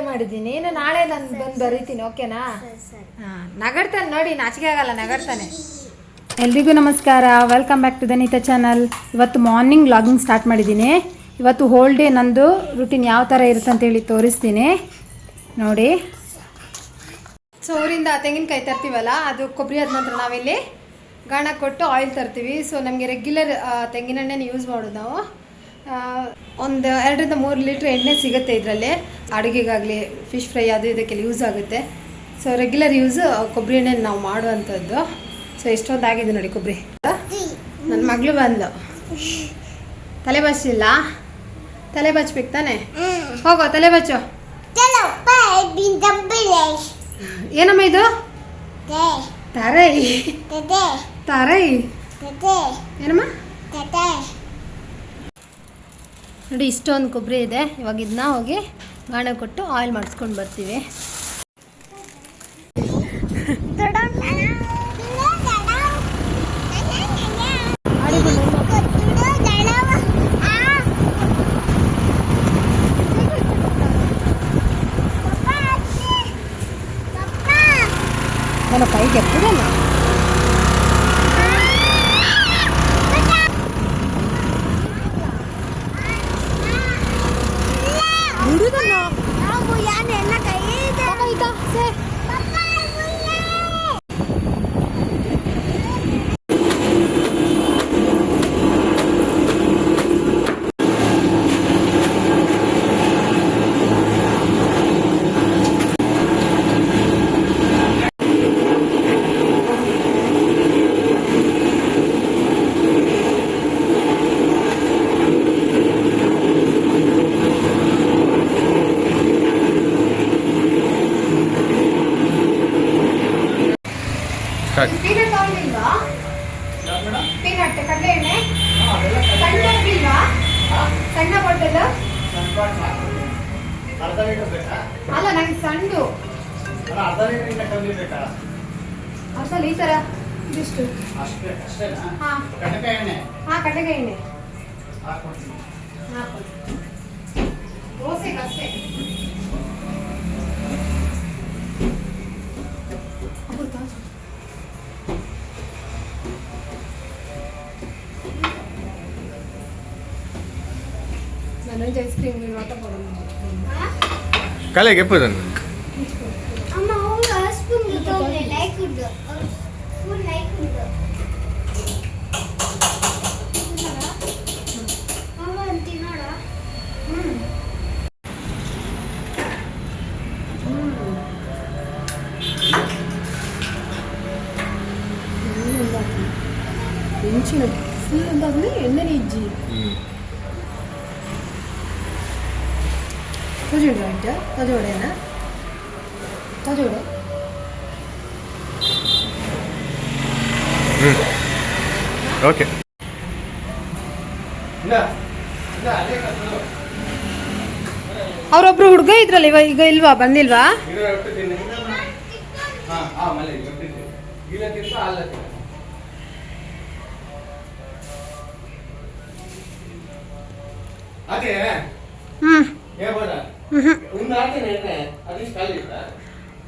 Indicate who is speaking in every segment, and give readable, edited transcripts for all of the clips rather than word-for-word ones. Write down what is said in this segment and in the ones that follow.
Speaker 1: Share ಮಾಡಿದ್ದೀನಿ. ಇನ್ನು ನಾಳೆ ನಾನು ಬಂದು ಬರೀತೀನಿ, ಓಕೆನಾ? ಹಾಂ, ನಗಡ್ತಾನೆ ನೋಡಿ, ನಾಚಿಕೆ ಆಗಲ್ಲ, ನಗಡ್ತಾನೆ. ಎಲ್ರಿಗೂ ನಮಸ್ಕಾರ, welcome back to the Neetha channel. ಇವತ್ತು ಮಾರ್ನಿಂಗ್ ವ್ಲಾಗಿಂಗ್ ಸ್ಟಾರ್ಟ್ ಮಾಡಿದ್ದೀನಿ. ಇವತ್ತು ಹೋಲ್ ಡೇ ನಂದು ರೂಟೀನ್ ಯಾವ ಥರ ಇರುತ್ತೆ ಅಂತೇಳಿ ತೋರಿಸ್ತೀನಿ ನೋಡಿ. ಸೊ ಊರಿಂದ ತೆಂಗಿನಕಾಯಿ ತರ್ತೀವಲ್ಲ, ಅದು ಕೊಬ್ಬರಿ ಆದ ನಂತರ ನಾವಿಲ್ಲಿ ಗಾಣ ಕೊಟ್ಟು ಆಯಿಲ್ ತರ್ತೀವಿ. ಸೊ ನಮಗೆ ರೆಗ್ಯುಲರ್ ತೆಂಗಿನೆಣ್ಣೆನ ಯೂಸ್ ಮಾಡೋದು ನಾವು. ಒಂದು 2-3 ಲೀಟ್ರ್ ಎಣ್ಣೆ ಸಿಗುತ್ತೆ ಇದರಲ್ಲಿ. ಅಡುಗೆಗಾಗಲಿ ಫಿಶ್ ಫ್ರೈ ಅದು ಇದಕ್ಕೆಲ್ಲ ಯೂಸ್ ಆಗುತ್ತೆ. ಸೊ ರೆಗ್ಯುಲರ್ ಯೂಸ್ ಕೊಬ್ಬರಿ ಎಣ್ಣೆ ನಾವು ಮಾಡುವಂಥದ್ದು. ಸೊ ಎಷ್ಟೊಂದು ಆಗಿದೆ ನೋಡಿ ಕೊಬ್ಬರಿ. ನನ್ನ ಮಗಳು ಬಂದು ತಲೆ ಬಚ್ಚಿಲ್ಲ, ತಲೆ ಬಚ್ಬೇಕು ತಾನೆ? ಹೋಗೋ ತಲೆ ಬಚ್ಚು. ಏನಮ್ಮ ಇದು? ತರೈ ತರೈ ಏನಮ್ಮ? ನೋಡಿ ಇಷ್ಟೊಂದು ಕೊಬ್ಬರಿ ಇದೆ. ಇವಾಗ ಇದನ್ನ ಹೋಗಿ ಗಾಣ ಕೊಟ್ಟು ಆಯಿಲ್ ಮಾಡಿಸ್ಕೊಂಡು ಬರ್ತೀವಿ. ನನ್ನ ಕೈಗೆ ಎತ್ತದಲ್ಲ. ಪೀನಟ್ ಆಯಿಲ್ ಇಲ್ವಾ? ಪೀನಟ್ ಕಡಲೆ ಎಣ್ಣೆ ಸಣ್ಣ ಇಲ್ವಾ? ಸಣ್ಣ ಬಾಟಲ್ ಅಲ್ಲ, ನಂಗೆ ಸಣ್ಣದು ಅರ್ಧ ಲೀಟರ್ ಇದಿಷ್ಟು. ಹಾಂ ಕಡಲೆಕಾಯಿ ಎಣ್ಣೆ ದೋಸೆಗೆ ಅಷ್ಟೇ.
Speaker 2: ಕಲೆಗೆ ಎಪ್ಪದನ್ನು
Speaker 1: ಫುಲ್ ಅಂದಾಗಲೇ ಎಣ್ಣೆ ಇಜ್ಜಿ ತಜೋಡೆ ಅಂತ ತಜೋಡೆನಾ ತಜೋಡೆ.
Speaker 2: ಓಕೆ.
Speaker 1: ಅವರೊಬ್ರು ಹುಡುಗ ಇದ್ರಲ್ಲ ಈಗ ಇಲ್ವಾ? ಬಂದಿಲ್ವಾ?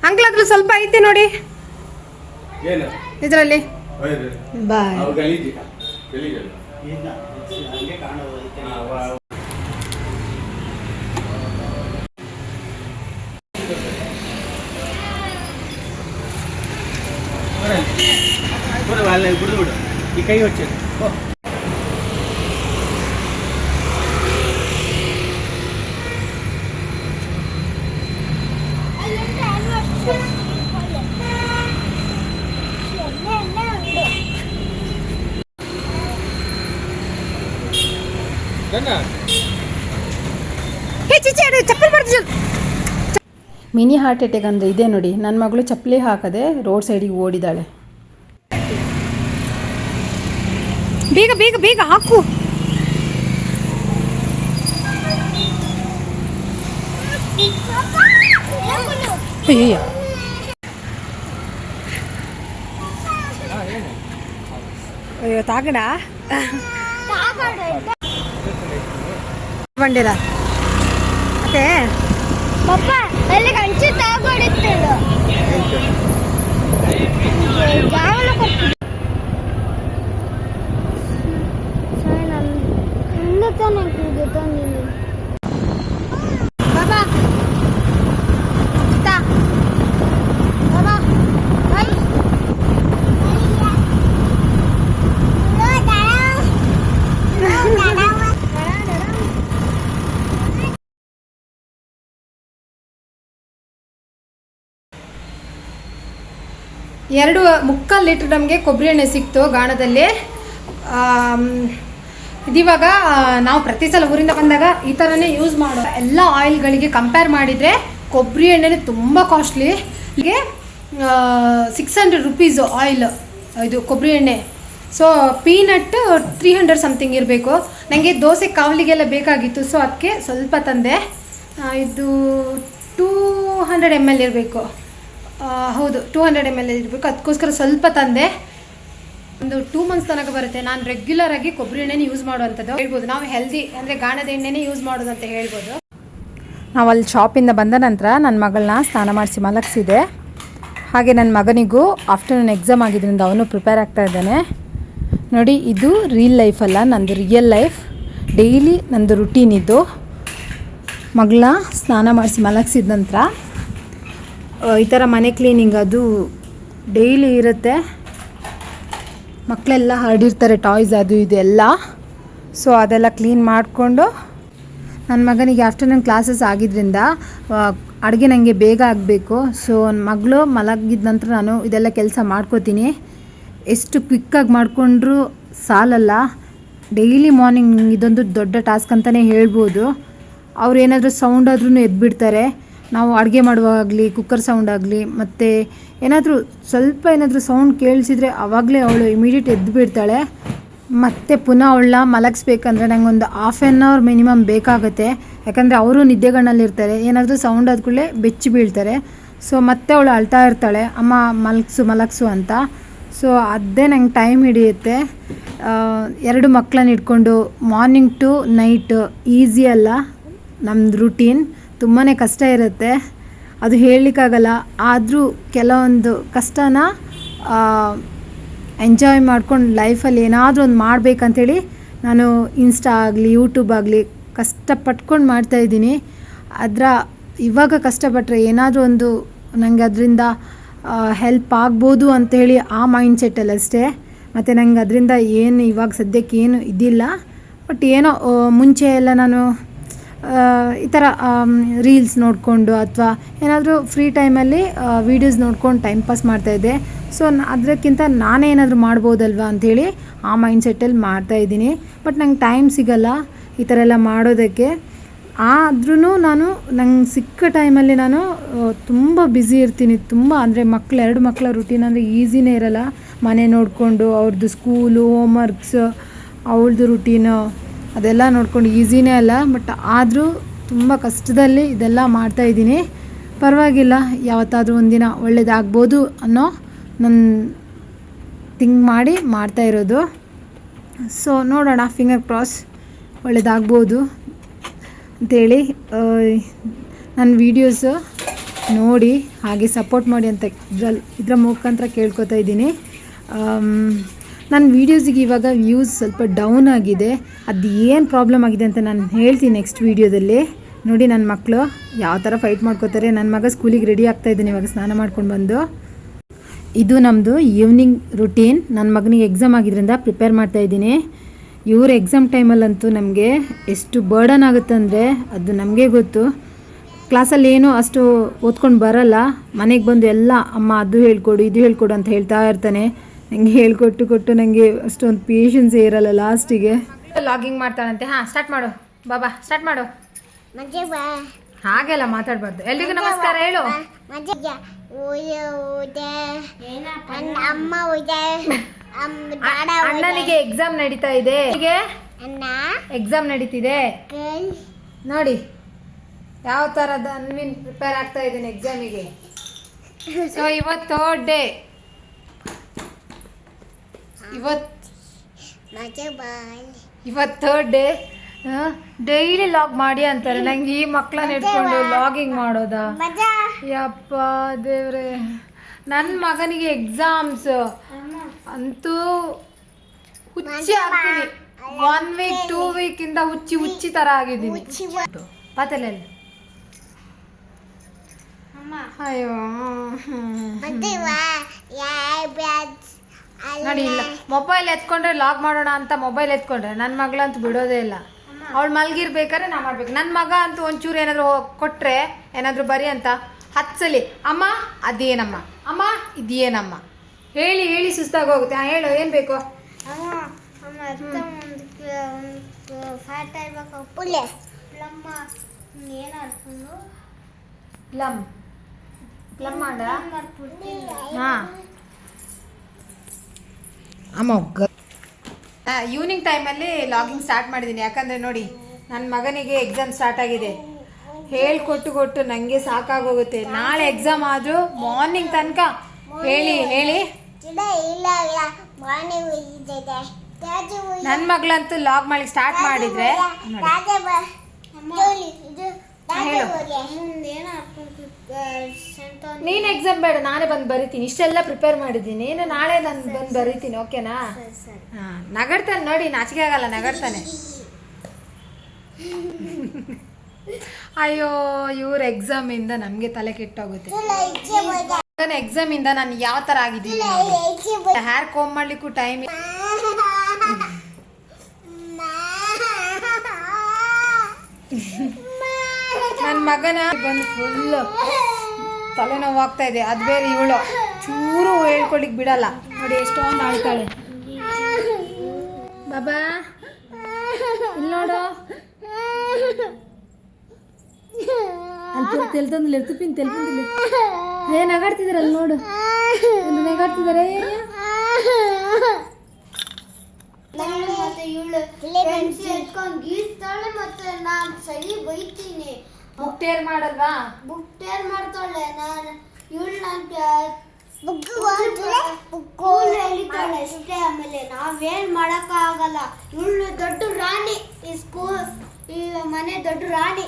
Speaker 1: ಅಂಕಲ್ ಅದ್ರ ಸ್ವಲ್ಪ ಐತೆ ನೋಡಿ ಇದರಲ್ಲಿ. ಬಾಯ್.
Speaker 3: ಈ ಕೈ వచ్చేది
Speaker 1: ಮಿನಿ ಹಾರ್ಟ್ ಅಟ್ಯಾಕ್ ಅಂದರೆ ಇದೆ ನೋಡಿ. ನನ್ನ ಮಗಳು ಚಪ್ಪಲಿ ಹಾಕದೆ ರೋಡ್ ಸೈಡಿಗೆ ಓಡಿದಾಳೆ. ಬೇಗ ಬೇಗ ಬೇಗ ಹಾಕು. ಅಯ್ಯಯ್ಯ, ಅಯ್ಯೋ ತಾಗಡ ಬಂದಿರ ಮತ್ತೆ 2.25 ಲೀಟ್ರ್ ನಮಗೆ ಕೊಬ್ಬರಿ ಎಣ್ಣೆ ಸಿಕ್ತು ಗಾಣದಲ್ಲಿ. ಇದಿವಾಗ ನಾವು ಪ್ರತಿ ಸಲ ಊರಿಂದ ಬಂದಾಗ ಈ ಥರನೇ ಯೂಸ್ ಮಾಡೋ ಎಲ್ಲ ಆಯಿಲ್ಗಳಿಗೆ ಕಂಪೇರ್ ಮಾಡಿದರೆ ಕೊಬ್ಬರಿ ಎಣ್ಣೆನೇ ತುಂಬ ಕಾಸ್ಟ್ಲಿ. ಇಲ್ಲಿಗೆ 600 ರುಪೀಸ್ ಆಯಿಲ್ ಇದು ಕೊಬ್ಬರಿ ಎಣ್ಣೆ. ಸೊ ಪೀನಟ್ 300 ಸಮಥಿಂಗ್ ಇರಬೇಕು. ನನಗೆ ದೋಸೆ ಕಾವಲಿಗೆಲ್ಲ ಬೇಕಾಗಿತ್ತು, ಸೊ ಅದಕ್ಕೆ ಸ್ವಲ್ಪ ತಂದೆ. ಇದು 200 ml ಇರಬೇಕು. ಹೌದು 200 ml ಇರಬೇಕು, ಅದಕ್ಕೋಸ್ಕರ ಸ್ವಲ್ಪ ತಂದೆ. ಒಂದು 2 ಮಂತ್ಸ್ ತನಕ ಬರುತ್ತೆ. ನಾನು ರೆಗ್ಯುಲರ್ ಆಗಿ ಕೊಬ್ಬರಿ ಎಣ್ಣೆನೇ ಯೂಸ್ ಮಾಡುವಂಥದ್ದು ಹೇಳ್ಬೋದು. ನಾವು ಹೆಲ್ದಿ ಅಂದರೆ ಗಾಣದ ಎಣ್ಣೆನೇ ಯೂಸ್ ಮಾಡೋದು ಅಂತ ಹೇಳ್ಬೋದು. ನಾವು ಅಲ್ಲಿ ಶಾಪಿಂದ ಬಂದ ನಂತರ ನನ್ನ ಮಗಳನ್ನ ಸ್ನಾನ ಮಾಡಿಸಿ ಮಲಗಿಸಿದೆ. ಹಾಗೆ ನನ್ನ ಮಗನಿಗೂ ಆಫ್ಟರ್ನೂನ್ ಎಕ್ಸಾಮ್ ಆಗಿದ್ದರಿಂದ ಅವನು ಪ್ರಿಪೇರ್ ಆಗ್ತಾ ಇದ್ದಾನೆ. ನೋಡಿ, ಇದು ರಿಯಲ್ ಲೈಫ್ ಅಲ್ಲ, ನಂದು ರಿಯಲ್ ಲೈಫ್. ಡೈಲಿ ನಂದು ರುಟೀನ್ ಇದು. ಮಗಳನ್ನ ಸ್ನಾನ ಮಾಡಿಸಿ ಮಲಗಿಸಿದ ನಂತರ ಈ ಥರ ಮನೆ ಕ್ಲೀನಿಂಗ್ ಅದು ಡೈಲಿ ಇರುತ್ತೆ. ಮಕ್ಕಳೆಲ್ಲ ಹರಡಿರ್ತಾರೆ ಟಾಯ್ಸ್ ಅದು ಇದು ಎಲ್ಲ. ಸೊ ಅದೆಲ್ಲ ಕ್ಲೀನ್ ಮಾಡಿಕೊಂಡು ನನ್ನ ಮಗನಿಗೆ ಆಫ್ಟರ್ನೂನ್ ಕ್ಲಾಸಸ್ ಆಗಿದ್ದರಿಂದ ಅಡುಗೆ ನನಗೆ ಬೇಗ ಆಗಬೇಕು. ಸೊ ಮಗಳು ಮಲಗಿದ ನಂತರ ನಾನು ಇದೆಲ್ಲ ಕೆಲಸ ಮಾಡ್ಕೋತೀನಿ. ಎಷ್ಟು ಕ್ವಿಕ್ಕಾಗಿ ಮಾಡಿಕೊಂಡ್ರೂ ಸಾಲಲ್ಲ. ಡೈಲಿ ಮಾರ್ನಿಂಗ್ ಇದೊಂದು ದೊಡ್ಡ ಟಾಸ್ಕ್ ಅಂತಲೇ ಹೇಳ್ಬೋದು. ಅವ್ರು ಏನಾದರೂ ಸೌಂಡ್ ಆದ್ರೂ ಎದ್ಬಿಡ್ತಾರೆ. ನಾವು ಅಡುಗೆ ಮಾಡುವಾಗಲಿ, ಕುಕ್ಕರ್ ಸೌಂಡ್ ಆಗಲಿ, ಮತ್ತು ಏನಾದರೂ ಸೌಂಡ್ ಕೇಳಿಸಿದ್ರೆ ಆವಾಗಲೇ ಅವಳು ಇಮಿಡಿಯೇಟ್ ಎದ್ದು ಬಿಡ್ತಾಳೆ. ಮತ್ತು ಪುನಃ ಅವಳನ್ನ ಮಲಗಿಸ್ಬೇಕಂದ್ರೆ ನನಗೊಂದು 1/2 hour ಮಿನಿಮಮ್ ಬೇಕಾಗುತ್ತೆ. ಯಾಕಂದರೆ ಅವರು ನಿದ್ದೆಗಣ್ಣಲ್ಲಿರ್ತಾರೆ. ಏನಾದರೂ ಸೌಂಡ್ ಆದ ಕೂಡಲೇ ಬೆಚ್ಚಿ ಬೀಳ್ತಾರೆ. ಸೊ ಮತ್ತೆ ಅವಳು ಅಳ್ತಾ ಇರ್ತಾಳೆ, ಅಮ್ಮ ಮಲಗಿಸು ಅಂತ. ಸೊ ಅದೇ ನಂಗೆ ಟೈಮ್ ಹಿಡಿಯುತ್ತೆ. 2 ಮಕ್ಕಳನ್ನ ಇಟ್ಕೊಂಡು ಮಾರ್ನಿಂಗ್ ಟು ನೈಟ್ ಈಸಿ ಅಲ್ಲ. ನಮ್ಮದು ರುಟೀನ್ ತುಂಬಾ ಕಷ್ಟ ಇರುತ್ತೆ, ಅದು ಹೇಳಲಿಕ್ಕಾಗಲ್ಲ. ಆದರೂ ಕೆಲವೊಂದು ಕಷ್ಟನ ಎಂಜಾಯ್ ಮಾಡ್ಕೊಂಡು ಲೈಫಲ್ಲಿ ಏನಾದರೂ ಒಂದು ಮಾಡಬೇಕಂತೇಳಿ ನಾನು ಇನ್ಸ್ಟಾ ಆಗಲಿ ಯೂಟ್ಯೂಬ್ ಆಗಲಿ ಕಷ್ಟಪಟ್ಕೊಂಡು ಮಾಡ್ತಾಯಿದ್ದೀನಿ. ಇವಾಗ ಕಷ್ಟಪಟ್ಟರೆ ಏನಾದರೂ ಒಂದು ನನಗೆ ಅದರಿಂದ ಹೆಲ್ಪ್ ಆಗ್ಬೋದು ಅಂಥೇಳಿ ಆ ಮೈಂಡ್ಸೆಟ್ಟಲ್ಲಿ ಅಷ್ಟೇ. ಮತ್ತು ನಂಗೆ ಅದರಿಂದ ಏನು ಇವಾಗ ಸದ್ಯಕ್ಕೆ ಏನು ಇದಿಲ್ಲ. ಬಟ್ ಏನೋ ಮುಂಚೆ ಎಲ್ಲ ನಾನು ಈ ಥರ ರೀಲ್ಸ್ ನೋಡಿಕೊಂಡು ಅಥವಾ ಏನಾದರೂ ಫ್ರೀ ಟೈಮಲ್ಲಿ ವೀಡಿಯೋಸ್ ನೋಡ್ಕೊಂಡು ಟೈಮ್ ಪಾಸ್ ಮಾಡ್ತಾಯಿದ್ದೆ. ಸೊ ಅದಕ್ಕಿಂತ ನಾನೇ ಏನಾದರೂ ಮಾಡ್ಬೋದಲ್ವಾ ಅಂಥೇಳಿ ಆ ಮೈಂಡ್ಸೆಟ್ಟಲ್ಲಿ ಮಾಡ್ತಾಯಿದ್ದೀನಿ. ಬಟ್ ನಂಗೆ ಟೈಮ್ ಸಿಗಲ್ಲ ಈ ಥರ ಎಲ್ಲ ಮಾಡೋದಕ್ಕೆ. ಆದ್ರೂ ನಂಗೆ ಸಿಕ್ಕ ಟೈಮಲ್ಲಿ ನಾನು ತುಂಬ ಬ್ಯುಸಿ ಇರ್ತೀನಿ. ತುಂಬ ಅಂದರೆ 2 ಮಕ್ಕಳ ರುಟೀನ್ ಅಂದರೆ ಈಸಿನೇ ಇರಲ್ಲ. ಮನೆ ನೋಡಿಕೊಂಡು ಅವ್ರದ್ದು ಸ್ಕೂಲು, ಹೋಮ್ವರ್ಕ್ಸ್, ಅವಳದು ರುಟೀನು ಅದೆಲ್ಲ ನೋಡ್ಕೊಂಡು ಈಸಿನೇ ಅಲ್ಲ. ಬಟ್ ಆದರೂ ತುಂಬ ಕಷ್ಟದಲ್ಲಿ ಇದೆಲ್ಲ ಮಾಡ್ತಾಯಿದ್ದೀನಿ. ಪರವಾಗಿಲ್ಲ, ಯಾವತ್ತಾದರೂ ಒಂದಿನ ಒಳ್ಳೇದಾಗ್ಬೋದು ಅನ್ನೋ ನನ್ನ ಥಿಂಕ್ ಮಾಡಿ ಮಾಡ್ತಾಯಿರೋದು. ಸೊ ನೋಡೋಣ, ಫಿಂಗರ್ ಕ್ರಾಸ್ ಒಳ್ಳೇದಾಗ್ಬೋದು ಅಂಥೇಳಿ. ನನ್ನ ವೀಡಿಯೋಸ್ ನೋಡಿ ಹಾಗೆ ಸಪೋರ್ಟ್ ಮಾಡಿ ಅಂತ ಇದರ ಮುಖಾಂತರ ಕೇಳ್ಕೊತಾ ಇದ್ದೀನಿ. ನನ್ನ ವೀಡಿಯೋಸಿಗೆ ಇವಾಗ ವ್ಯೂಸ್ ಸ್ವಲ್ಪ ಡೌನ್ ಆಗಿದೆ. ಅದು ಏನು ಪ್ರಾಬ್ಲಮ್ ಆಗಿದೆ ಅಂತ ನಾನು ಹೇಳ್ತೀನಿ ನೆಕ್ಸ್ಟ್ ವೀಡಿಯೋದಲ್ಲಿ. ನೋಡಿ ನನ್ನ ಮಕ್ಕಳು ಯಾವ ಥರ ಫೈಟ್ ಮಾಡ್ಕೋತಾರೆ. ನನ್ನ ಮಗ ಸ್ಕೂಲಿಗೆ ರೆಡಿ ಆಗ್ತಾಯಿದ್ದೀನಿ ಇವಾಗ ಸ್ನಾನ ಮಾಡ್ಕೊಂಡು ಬಂದು. ಇದು ನಮ್ಮದು ಈವ್ನಿಂಗ್ ರುಟೀನ್. ನನ್ನ ಮಗನಿಗೆ ಎಕ್ಸಾಮ್ ಆಗಿದ್ದರಿಂದ ಪ್ರಿಪೇರ್ ಮಾಡ್ತಾಯಿದ್ದೀನಿ. ಇವ್ರ ಎಕ್ಸಾಮ್ ಟೈಮಲ್ಲಂತೂ ನಮಗೆ ಎಷ್ಟು ಬರ್ಡನ್ ಆಗುತ್ತೆ ಅಂದರೆ ಅದು ನಮಗೆ ಗೊತ್ತು. ಕ್ಲಾಸಲ್ಲಿ ಏನೂ ಅಷ್ಟು ಓದ್ಕೊಂಡು ಬರಲ್ಲ. ಮನೆಗೆ ಬಂದು ಎಲ್ಲ ಅಮ್ಮ ಅದು ಹೇಳ್ಕೊಡು ಇದು ಹೇಳ್ಕೊಡು ಅಂತ ಹೇಳ್ತಾ ಇರ್ತಾನೆ. ನನಗೆ ಹೇಳ್ಕೊಟ್ಟು ನನಗೆ ಅಷ್ಟೊಂದು ಪೇಷನ್ಸೇ ಇರಲ್ಲ ಲಾಸ್ಟಿಗೆ. ಲಾಗಿಂಗ್ ಮಾಡ್ತಾಳಂತೆ. ಹಾಂ, ಸ್ಟಾರ್ಟ್ ಮಾಡು ಬಾಬಾ, ಸ್ಟಾರ್ಟ್ ಮಾಡು. ಹಾಗೆಲ್ಲ ಮಾತಾಡಬಾರ್ದು. ಎಲ್ರಿಗೂ ನಮಸ್ಕಾರ ಹೇಳು. ಅಣ್ಣನಿಗೆ ಎಕ್ಸಾಮ್ ನಡೀತಾ ಇದೆ. ಎಕ್ಸಾಮ್ ನಡೀತಿದೆ ನೋಡಿ ಯಾವ ಥರದ ಅನ್ವಿನ್ ಪ್ರಿಪೇರ್ ಆಗ್ತಾ ಇದ್ದೀನಿ ಎಕ್ಸಾಮಿಗೆ. ಸೊ ಇವತ್ತು ಥರ್ಡ್ ಡೇ. ಇವತ್ತು ಥರ್ಡ್ ಡೇ. ಡೈಲಿ ಲಾಗ್ ಮಾಡಿ ಅಂತಾರೆ. ನಂಗೆ ಈ ಮಕ್ಕಳನ್ನ ಇಟ್ಕೊಂಡು ಲಾಗಿಂಗ್ ಮಾಡೋದಾ? ಯಪ್ಪ ದೇವ್ರೆ, ನನ್ನ ಮಗನಿಗೆ ಎಕ್ಸಾಮ್ಸ್ ಅಂತೂ ಹುಚ್ಚಿ ಆಗ್ತೀನಿ. 1 week 2 week ಇಂದ ಹುಚ್ಚಿ ಥರ ಆಗಿದ್ದೀನಿ. ಪಾತಲೆಲ್ಲ ಅಯ್ಯೋ ನೋಡಿ, ಇಲ್ಲ ಮೊಬೈಲ್ ಎತ್ಕೊಂಡ್ರೆ ಲಾಗ್ ಮಾಡೋಣ ಅಂತ ಮೊಬೈಲ್ ಎತ್ಕೊಂಡ್ರೆ ನನ್ನ ಮಗಳಂತೂ ಬಿಡೋದೇ ಇಲ್ಲ. ಅವಳು ಮಲಗಿರ್ಬೇಕಾದ್ರೆ ನಾ ಮಾಡ್ಬೇಕು. ನನ್ನ ಮಗ ಅಂತೂ ಒಂಚೂರು ಏನಾದರೂ ಕೊಟ್ಟರೆ ಏನಾದರೂ ಬರಿ ಅಂತ 10 ಸಲ ಅಮ್ಮ ಅದೇನಮ್ಮ, ಅಮ್ಮ ಇದೇನಮ್ಮ, ಹೇಳಿ ಹೇಳಿ ಸುಸ್ತಾಗಿ ಹೋಗುತ್ತೆ. ಹೇಳು ಏನು ಬೇಕು?
Speaker 4: ಅಮ್ಮ ಅಮ್ಮ ಅರ್ಥ ಒಂದು ಫ್ಯಾಟ್ ಆಗ್ಬೇಕು ಪುಲ್ಲೆ ಪ್ಲಮ್ಮ ಏನು ಅರ್ಕೊಂಡು
Speaker 1: ಪ್ಲಮ್ ಪ್ಲಮ್ ಮಾಡ
Speaker 4: ಮಾಡ್ಬಿಡ್ತೀನಿ.
Speaker 1: ಹಾಂ ಅಮ್ಮ ಈವ್ನಿಂಗ್ ಟೈಮಲ್ಲಿ ಲಾಗಿಂಗ್ ಸ್ಟಾರ್ಟ್ ಮಾಡಿದ್ದೀನಿ. ಯಾಕಂದರೆ ನೋಡಿ ನನ್ನ ಮಗನಿಗೆ ಎಕ್ಸಾಮ್ ಸ್ಟಾರ್ಟ್ ಆಗಿದೆ. ಹೇಳ್ಕೊಟ್ಟು ನನಗೆ ಸಾಕಾಗೋಗುತ್ತೆ. ನಾಳೆ ಎಕ್ಸಾಮ್ ಆದರೂ ಮಾರ್ನಿಂಗ್ ತನಕ ಹೇಳಿ ಹೇಳಿ ನನ್ನ ಮಗಳಂತೂ ಲಾಗ್ ಮಾಡಿ ಸ್ಟಾರ್ಟ್ ಮಾಡಿದರೆ ನೀನು ಎಕ್ಸಾಮ್ ಬೇಡ, ನಾನೇ ಬಂದು ಬರಿತೀನಿ. ಇಷ್ಟೆಲ್ಲ ಪ್ರಿಪೇರ್ ಮಾಡಿದ್ದೀನಿ. ನೀನು ನಾಳೆ ನಾನು ಬಂದು ಬರಿತೀನಿ, ಓಕೆನಾ? ಹಾಂ ನಗಡ್ತಾನೆ ನೋಡಿ, ನಾಚಿಕೆ ಆಗಲ್ಲ, ನಗಡ್ತಾನೆ. ಅಯ್ಯೋ ಇವ್ರ ಎಕ್ಸಾಮಿಂದ ನಮಗೆ ತಲೆ ಕೆಟ್ಟೋಗುತ್ತೆ. ಎಕ್ಸಾಮಿಂದ ನಾನು ಯಾವ ಥರ ಆಗಿದ್ದೀನಿ. ಹೇರ್ ಕೋಮ್ ಮಾಡ್ಲಿಕ್ಕೂ ಟೈಮ್. ನನ್ನ ಮಗನ ಬಂದು ಫುಲ್ ತಲೆನೋವು ಆಗ್ತಾ ಇದೆ. ಅದು ಬೇರೆ ಇವಳು ಚೂರು ಹೇಳ್ಕೊಳಿಕ್ ಬಿಡಲ್ಲ. ನೋಡಿ ಎಷ್ಟೊಂದು ಆಳ್ತಾಳೆ. ಬಾಬಾ ಇಲ್ಲಿ ನೋಡು, ತೆಲ್ತಂದಿಲ್ಲ ಎರ್ತುಪಿನ್ ತೆಲ್ತಂದಿಲ್ಲ. ಏ ನಗಾಡ್ತಿದಾರೆ ಅಲ್ಲಿ ನೋಡು, ನಗಾಡ್ತಿದಾರೆ.
Speaker 4: ಮತ್ತೆ ಇವಳು ಪೆನ್ಸಿಲ್ ಇಟ್ಕೊಂಡು ಗೀಸ್ತಾಳೆ, ಮತ್ತೆ ನಾನು ಸರಿ ಬೈತೀನಿ.
Speaker 1: ಬುಕ್ ಟೇರ್ ಮಾಡಲ್ವಾ?
Speaker 4: ಬುಕ್ ಟೇರ್ ಮಾಡ್ತಾಳೆ. ನಾನು ಇವಳು ಹೇಳಿದ್ದಾಳೆ ಅಷ್ಟೇ. ಆಮೇಲೆ ನಾವೇನ್ ಮಾಡಕ್ಕ ಆಗಲ್ಲ. ಇವಳು ದೊಡ್ಡ ರಾಣಿ, ಈ ಸ್ಕೂಲ್ ಈ ಮನೆ ದೊಡ್ಡ ರಾಣಿ.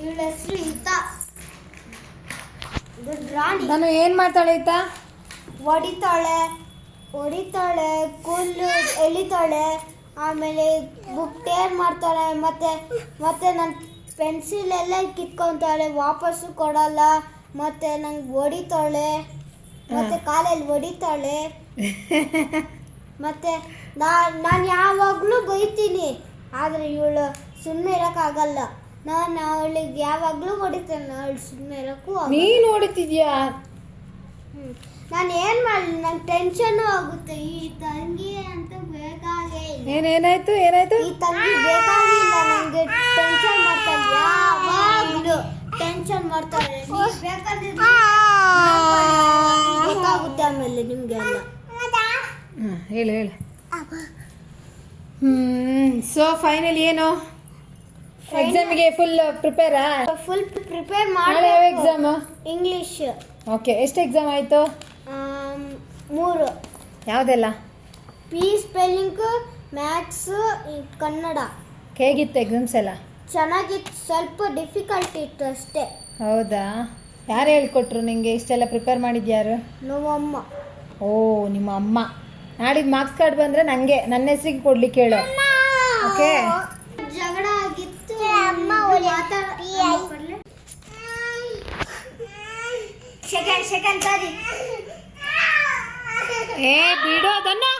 Speaker 4: ಇವಳ ಹೆಸರು ಈತ, ದೊಡ್ಡ ರಾಣಿ.
Speaker 1: ನಾನು ಏನ್ ಮಾಡ್ತಾಳೆ ಈತ?
Speaker 4: ಹೊಡಿತಾಳೆ, ಕೂಲ್ ಎಳಿತಾಳೆ, ಆಮೇಲೆ ಬುಕ್ ಟೇರ್ ಮಾಡ್ತಾಳೆ. ಮತ್ತೆ ನನ್ನ ಪೆನ್ಸಿಲ್ ಎಲ್ಲ ಕಿತ್ಕೊಂತಾಳೆ, ವಾಪಸ್ಸು ಕೊಡಲ್ಲ. ಮತ್ತೆ ನಂಗೆ ಹೊಡಿತಾಳೆ, ಮತ್ತೆ ಕಾಲಲ್ಲಿ ಹೊಡಿತಾಳೆ. ಮತ್ತೆ ನಾನು ಯಾವಾಗಲೂ ಬೈತೀನಿ, ಆದರೆ ಇವಳು ಸುಮ್ಮನೆ ಇರೋಕ್ಕಾಗಲ್ಲ. ನಾನು ಅವಳಿಗೆ ಯಾವಾಗಲೂ ಹೊಡಿತೇನೆ, ಅವಳು ಸುಮ್ಮನೆ ಇರೋಕ್ಕೂ
Speaker 1: ನೀನು ಹೊಡಿತಿದ್ಯಾ?
Speaker 4: ನಾನು ಏನು ಮಾಡಲಿ, ನಂಗೆ ಟೆನ್ಷನ್ನು ಆಗುತ್ತೆ. ಈ ತಂಗಿ ಅಂತ ಬೇಕಾಗೇ ಇಲ್ಲ.
Speaker 1: ಏನಾಯ್ತು?
Speaker 4: ಈ ತಂಗಿ ಬೇಕಾಗಿಲ್ಲ, ನನಗೆ ಟೆನ್ಷನ್ ಮಾಡ್ತಾಳೆ. ಯಾವಾಗಲೂ ಟೆನ್ಷನ್ ಮಾಡ್ತಾಳೆ. ಬೇಕಾದ್ರೆ ಗೊತ್ತಾಗುತ್ತೆ ಆಮೇಲೆ ನಿಮಗೆ ಎಲ್ಲ.
Speaker 1: ಹೇಳು ಹೇಳು. ಸೊ ಫೈನಲ್ ಏನು? ಎಕ್ಸಾಮಿಗೆ ಫುಲ್ ಪ್ರಿಪೇರಾ?
Speaker 4: ಫುಲ್ ಪ್ರಿಪೇರ್
Speaker 1: ನಾಳೆ ಯಾವ ಎಕ್ಸಾಮ್?
Speaker 4: ಇಂಗ್ಲೀಷ್.
Speaker 1: ಓಕೆ, ಎಷ್ಟು ಎಕ್ಸಾಮ್ ಆಯಿತು?
Speaker 4: 3.
Speaker 1: ಯಾವುದೆಲ್ಲ?
Speaker 4: P spelling, maths, Kannada.
Speaker 1: ಹೇಗಿತ್ತು ಎಕ್ಸಾಮ್ಸ್ ಎಲ್ಲ?
Speaker 4: ಚೆನ್ನಾಗಿತ್ತು, ಸ್ವಲ್ಪ ಡಿಫಿಕಲ್ಟ್ ಇತ್ತು ಅಷ್ಟೇ.
Speaker 1: ಹೌದಾ? ಯಾರು ಹೇಳ್ಕೊಟ್ರು ನಿಮಗೆ? ಇಷ್ಟೆಲ್ಲ ಪ್ರಿಪೇರ್ ಮಾಡಿದ್ಯಾರು?
Speaker 4: ನಮ್ಮಮ್ಮ.
Speaker 1: ಓ ನಿಮ್ಮ ಅಮ್ಮ. ನಾಡಿದ್ದು ಮಾರ್ಕ್ಸ್ ಕಾರ್ಡ್ ಬಂದರೆ ನನಗೆ ನನ್ನ ಹೆಸರಿಗೆ ಕೊಡ್ಲಿಕ್ಕೆ ಹೇಳು, ಓಕೆ?
Speaker 4: ಜಗಳ ಆಗಿತ್ತು. ಸೆಕೆಂಡ್ ಸರಿ.
Speaker 1: ಏ ಬಿಡು ಅದನ್ನು.